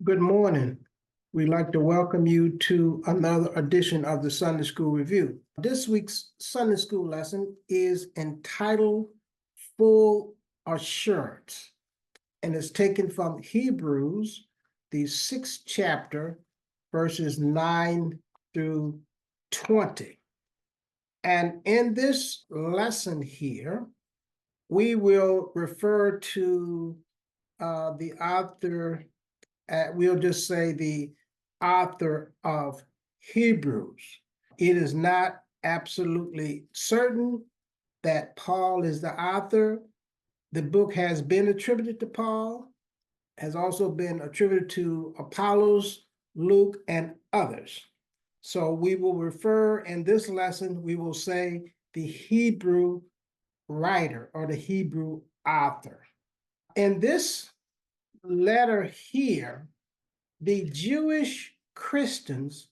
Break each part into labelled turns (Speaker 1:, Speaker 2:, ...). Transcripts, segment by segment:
Speaker 1: Good morning. We'd like to welcome you to another edition of the Sunday School Review. This week's Sunday School lesson is entitled Full Assurance, and it's taken from Hebrews, the 6th chapter, verses 9 through 20. And in this lesson here, we will refer to the author. We'll just say the author of Hebrews. It is not absolutely certain that Paul is the author. The book has been attributed to Paul, has also been attributed to Apollos, Luke, and others. So we will refer in this lesson, we will say the Hebrew writer or the Hebrew author. In this letter here, the Jewish Christians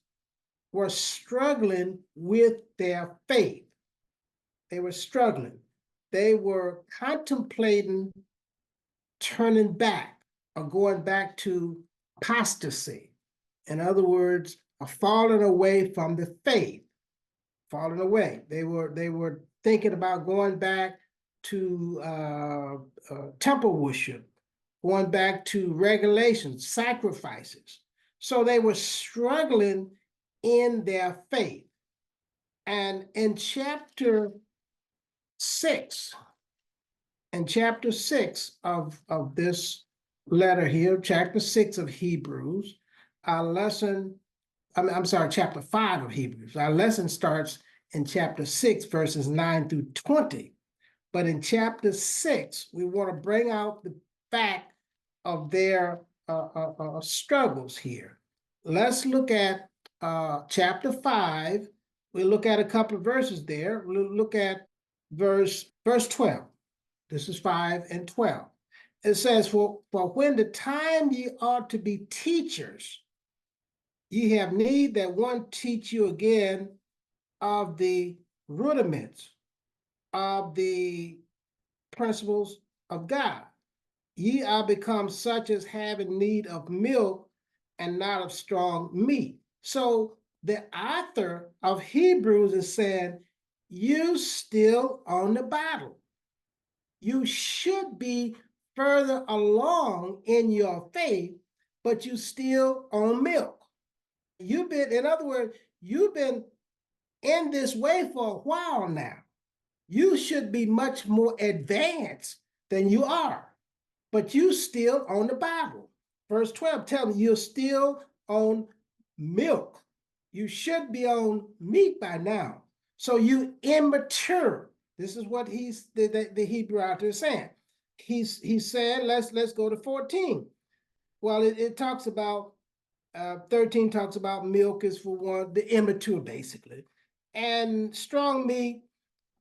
Speaker 1: were struggling with their faith. They were struggling. They were contemplating turning back or going back to apostasy. In other words, a falling away from the faith, falling away. They were thinking about going back to temple worship, going back to regulations, sacrifices. So they were struggling in their faith. And in chapter 6 of this letter here, chapter 6 of Hebrews, chapter 5 of Hebrews. Our lesson starts in chapter 6, verses 9 through 20. But in chapter 6, we want to bring out the fact of their struggles here. Let's look at chapter 5. We'll look at a couple of verses there. We'll look at verse 12. This is 5 and 12. It says, for when the time ye ought to be teachers, ye have need that one teach you again of the rudiments of the principles of God. Ye are become such as having need of milk and not of strong meat. So the author of Hebrews is saying, you still on the battle. You should be further along in your faith, but you still on milk. In other words, you've been in this way for a while now. You should be much more advanced than you are. But you still on the Bible. Verse 12 tells me you're still on milk. You should be on meat by now. So you immature. This is what the Hebrew author is saying. He's saying, let's go to 14. Well, it talks about 13 talks about milk is for one, the immature basically, and strong meat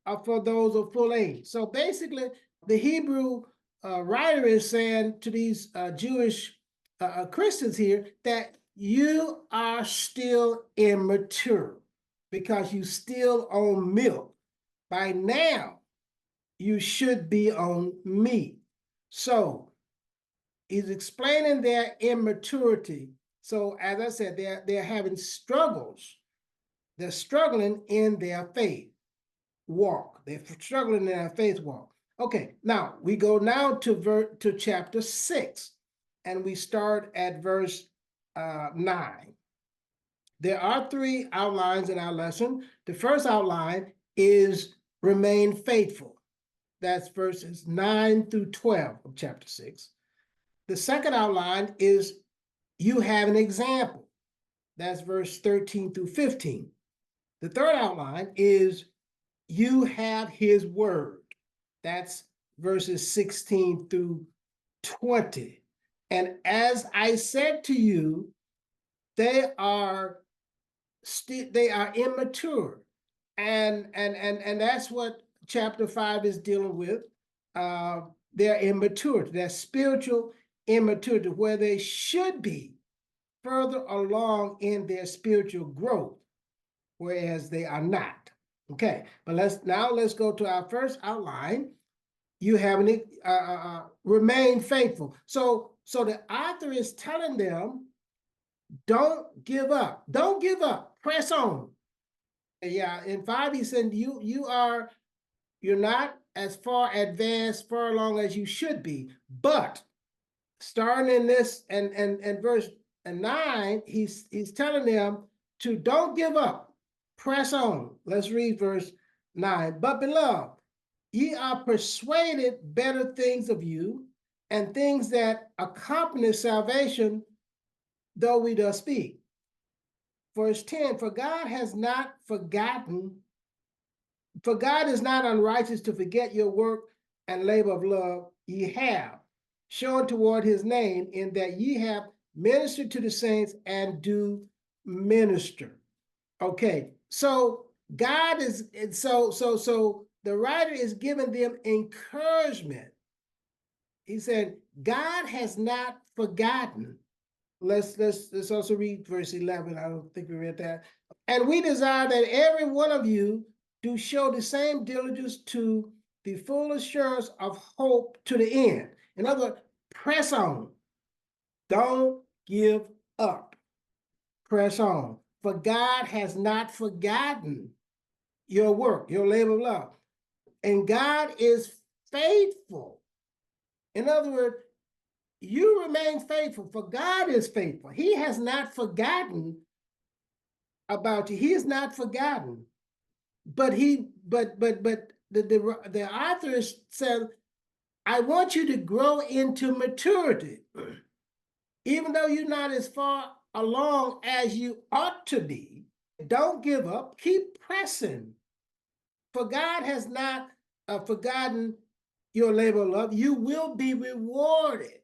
Speaker 1: are for those of full age. So basically, the Hebrew writer is saying to these Jewish Christians here that you are still immature because you still on milk. By now, you should be on meat. So he's explaining their immaturity. So as I said, they're having struggles. They're struggling in their faith walk. They're struggling in their faith walk. Okay, now we go now to chapter 6, and we start at verse 9. There are 3 outlines in our lesson. The first outline is remain faithful. That's verses 9 through 12 of chapter 6. The second outline is you have an example. That's verse 13 through 15. The third outline is you have his word. That's verses 16 through 20. And as I said to you, they are immature. And that's what chapter 5 is dealing with. Their immaturity, their spiritual immaturity, where they should be further along in their spiritual growth, whereas they are not. Okay, but let's go to our first outline. You have remain faithful. So So the author is telling them, don't give up. Don't give up. Press on. Yeah, in 5, he said, you're not as far advanced, far along as you should be. But starting in this and verse 9, he's telling them to don't give up. Press on. Let's read verse 9. But beloved, ye are persuaded better things of you, and things that accompany salvation, though we does speak. Verse 10, for God has not forgotten, for God is not unrighteous to forget your work and labor of love ye have shown toward his name, in that ye have ministered to the saints and do minister. Okay, so God is, so the writer is giving them encouragement. He said, God has not forgotten. Let's also read verse 11. I don't think we read that. And we desire that every one of you do show the same diligence to the full assurance of hope to the end. In other words, press on. Don't give up. Press on. For God has not forgotten your work, your labor of love. And God is faithful. In other words, you remain faithful, for God is faithful. He has not forgotten about you. He has not forgotten. But the author said, I want you to grow into maturity. Even though you're not as far along as you ought to be, don't give up. Keep pressing. For God has not forgotten your labor of love. You will be rewarded.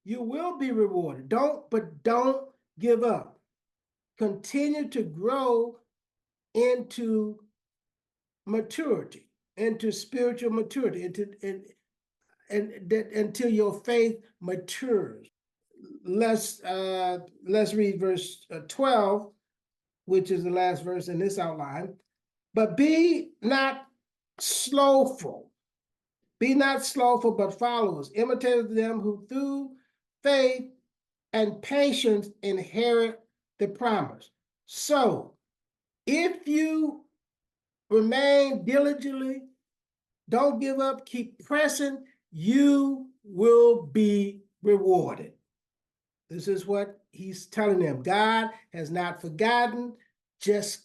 Speaker 1: You will be rewarded. Don't give up. Continue to grow into maturity, into spiritual maturity, until your faith matures. Let's read verse 12, which is the last verse in this outline. But be not slothful. Be not slothful, but followers, imitators of them who through faith and patience inherit the promise. So if you remain diligently, don't give up, keep pressing, you will be rewarded. This is what he's telling them. God has not forgotten. Just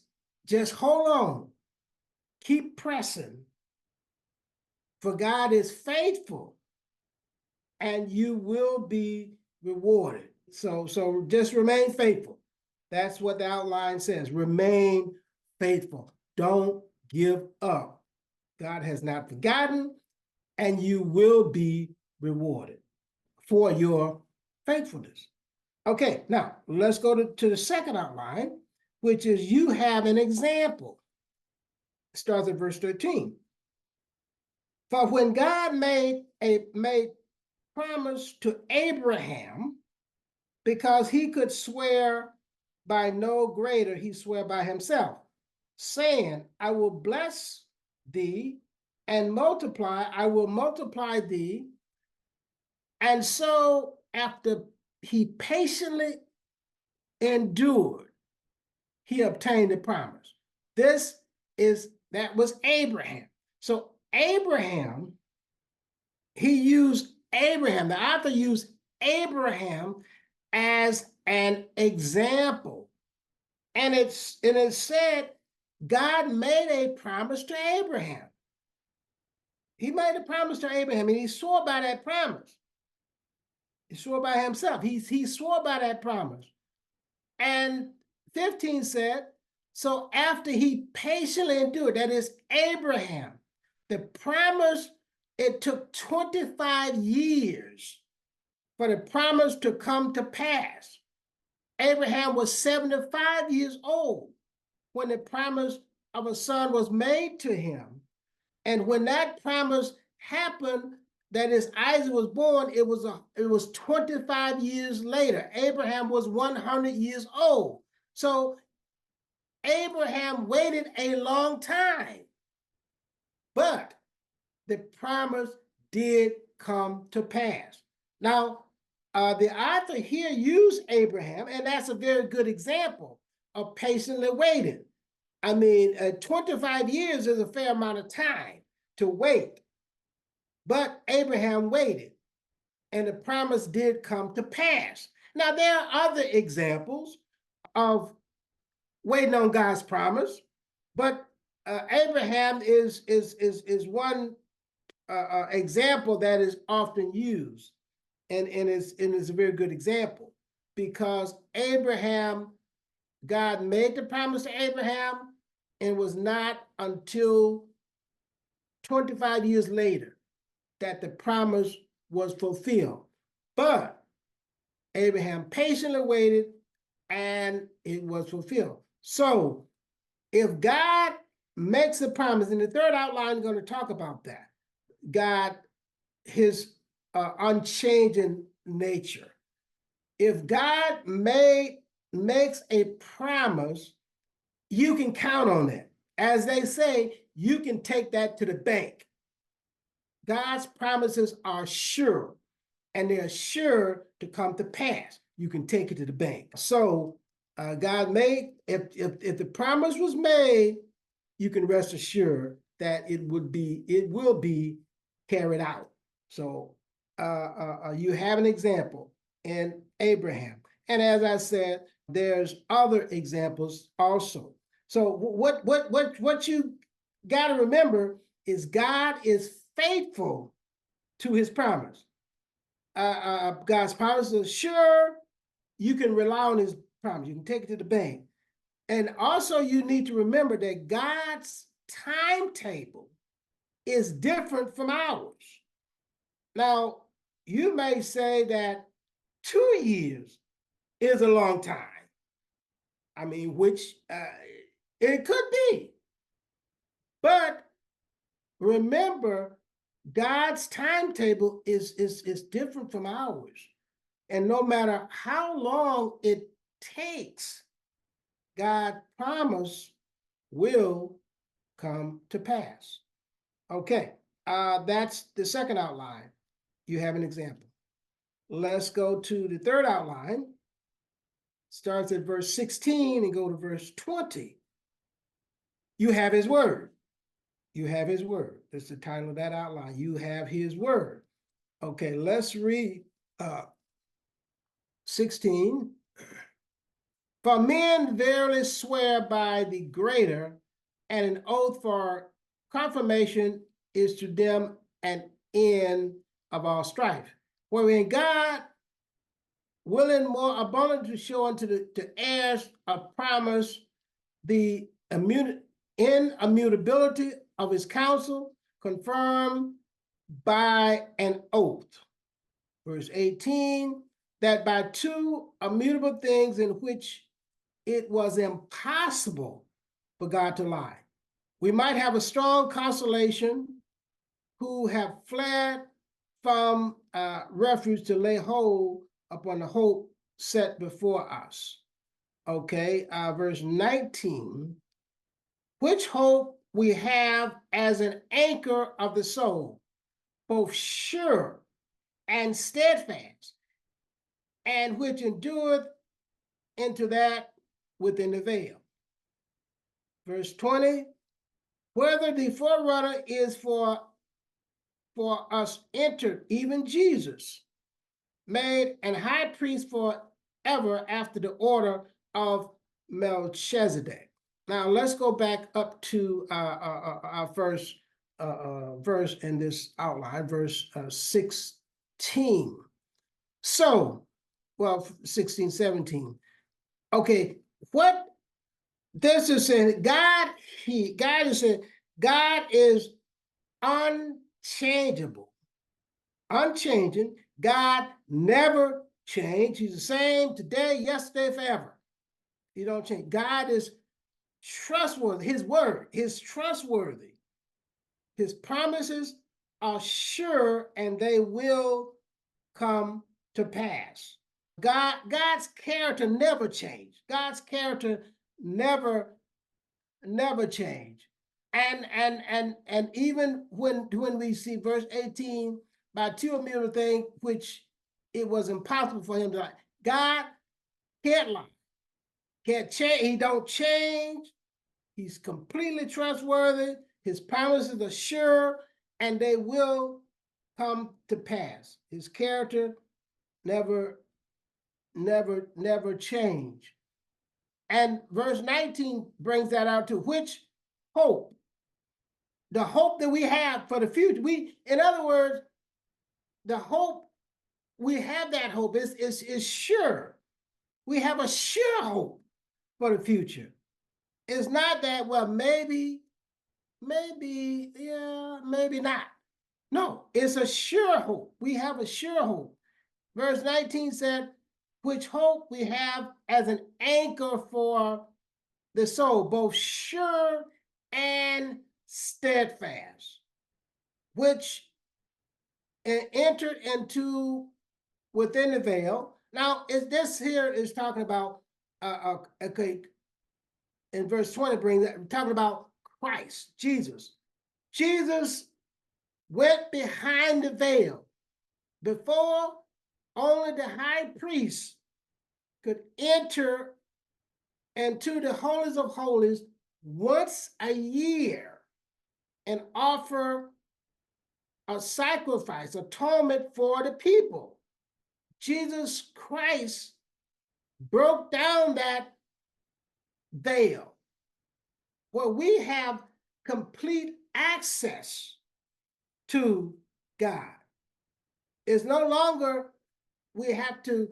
Speaker 1: hold on. Keep pressing. For God is faithful, and you will be rewarded. So just remain faithful. That's what the outline says. Remain faithful. Don't give up. God has not forgotten, and you will be rewarded for your faithfulness. Okay, now let's go to the second outline, which is you have an example. It starts at verse 13. For when God made promise to Abraham, because he could swear by no greater, he swore by himself, saying, I will bless thee and multiply, I will multiply thee. And so after he patiently endured, he obtained the promise. That was Abraham. So Abraham, the author used Abraham as an example. And it said God made a promise to Abraham. He made a promise to Abraham, and he swore by that promise. He swore by himself. He swore by that promise. And 15 said, so after he patiently endured, that is Abraham, the promise, it took 25 years for the promise to come to pass. Abraham was 75 years old when the promise of a son was made to him. And when that promise happened, that is, Isaac was born, it was 25 years later. Abraham was 100 years old. So Abraham waited a long time, but the promise did come to pass. Now, The author here used Abraham, and that's a very good example of patiently waiting. I mean, 25 years is a fair amount of time to wait, but Abraham waited, and the promise did come to pass. Now, there are other examples of waiting on God's promise, but Abraham is one example that is often used, and is a very good example, because Abraham, God made the promise to Abraham, and it was not until 25 years later that the promise was fulfilled. But Abraham patiently waited, and it was fulfilled. So if God makes a promise, in the third outline, we're going to talk about that. God, his unchanging nature. If God makes a promise, you can count on it. As they say, you can take that to the bank. God's promises are sure, and they're sure to come to pass. You can take it to the bank. So God made, if the promise was made, you can rest assured that it will be carried out. So you have an example in Abraham. And as I said, there's other examples also. So what you got to remember is God is faithful to his promise. God's promise is sure. You can rely on his promise. You can take it to the bank. And also you need to remember that God's timetable is different from ours. Now, you may say that 2 years is a long time. I mean, which it could be. But remember, God's timetable is different from ours. And no matter how long it takes, God's promise will come to pass. Okay, that's the second outline. You have an example. Let's go to the third outline. Starts at verse 16 and go to verse 20. You have his word. You have his word. That's the title of that outline. You have his word. Okay, let's read 16. For men verily swear by the greater, and an oath for confirmation is to them an end of all strife. Wherein God, willing more abundant to show unto the heirs of promise the immutability of his counsel, confirmed by an oath. Verse 18, that by two immutable things in which it was impossible for God to lie, we might have a strong consolation who have fled from refuge to lay hold upon the hope set before us. Okay, verse 19, which hope we have as an anchor of the soul, both sure and steadfast, and which endureth into that within the veil. Verse 20, whether the forerunner is for us entered, even Jesus, made an high priest forever after the order of Melchizedek. Now let's go back up to our first verse in this outline, verse 16. So, well, 16, 17. Okay, what this is saying, God is saying, God is unchangeable, unchanging. God never changed. He's the same today, yesterday, forever. He don't change. God is trustworthy. His word is trustworthy. His promises are sure, and they will come to pass. God's character never changed. God's character never changed. And even when we see verse 18, by two immutable things which it was impossible for him to lie. God can't lie, can't change. He don't change. He's completely trustworthy. His promises are sure, and they will come to pass. His character never change. And verse 19 brings that out to which hope, the hope that we have for the future. In other words, the hope, we have that hope is sure. We have a sure hope for the future. It's not that, well, maybe, yeah, maybe not. No, it's a sure hope. We have a sure hope. Verse 19 said, which hope we have as an anchor for the soul, both sure and steadfast, which entered into within the veil. Now, this here is talking about, okay, in verse 20, talking about Christ, Jesus. Jesus went behind the veil. Before, only the high priest could enter into the holies of holies once a year and offer a sacrifice, atonement for the people. Jesus Christ broke down that veil where we have complete access to God. It's no longer we have to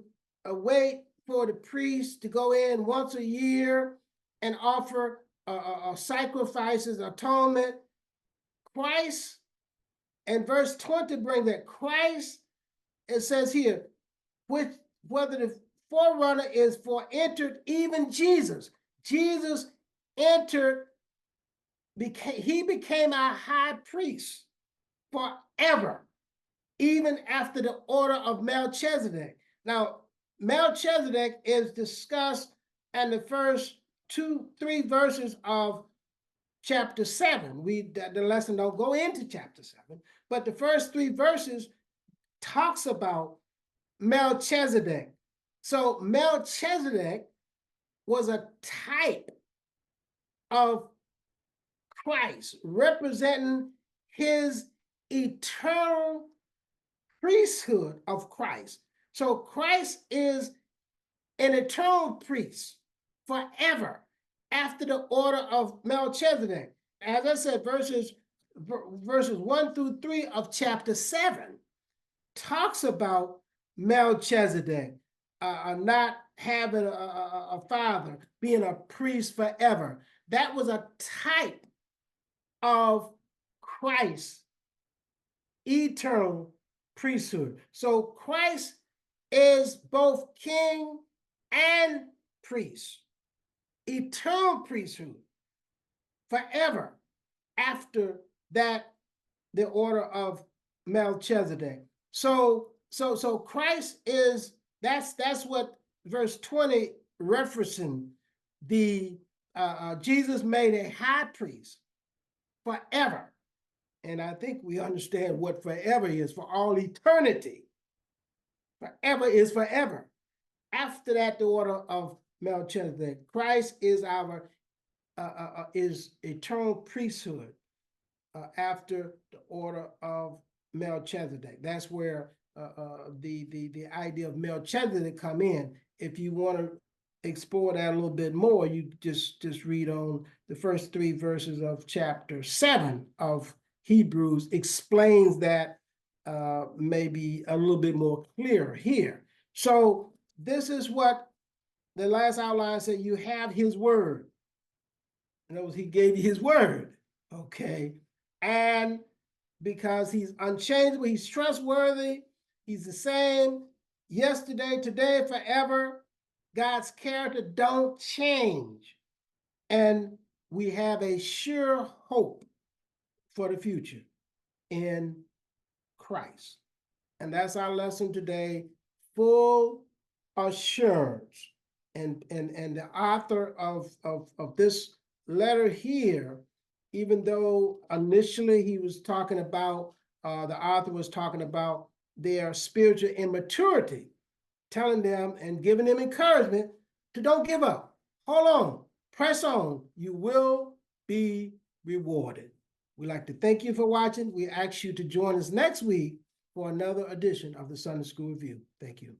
Speaker 1: wait for the priest to go in once a year and offer sacrifices, atonement. Christ, and verse 20 brings that Christ, it says here, which whether the forerunner is for entered, even Jesus. Jesus entered, he became our high priest forever, even after the order of Melchizedek. Now, Melchizedek is discussed in the first 3 verses of chapter 7. The lesson don't go into chapter 7, but the first 3 verses talks about Melchizedek. So Melchizedek was a type of Christ, representing his eternal priesthood of Christ. So Christ is an eternal priest forever after the order of Melchizedek. As I said, verses 1 through 3 of chapter 7 talks about Melchizedek not having a father, being a priest forever. That was a type of Christ's eternal priesthood. So Christ is both king and priest, eternal priesthood forever after that, the order of Melchizedek. So Christ is, that's what verse 20 referencing the Jesus made a high priest forever. And I think we understand what forever is, for all eternity. Forever is forever. After that, the order of Melchizedek. Christ is our is eternal priesthood after the order of Melchizedek. That's where the idea of Melchizedek come in. If you want to explore that a little bit more, you just read on the first 3 verses of chapter 7 of Hebrews, explains that maybe a little bit more clear here. So this is what the last outline said. You have his word. In other words, he gave you his word, okay? And because he's unchangeable, he's trustworthy, he's the same yesterday, today, forever. God's character don't change. And we have a sure hope for the future in Christ. And that's our lesson today, full assurance. And the author of this letter here, even though initially he was talking about, the author was talking about their spiritual immaturity, telling them and giving them encouragement to don't give up. Hold on, press on. You will be rewarded. We'd like to thank you for watching. We ask you to join us next week for another edition of the Sunday School Review. Thank you.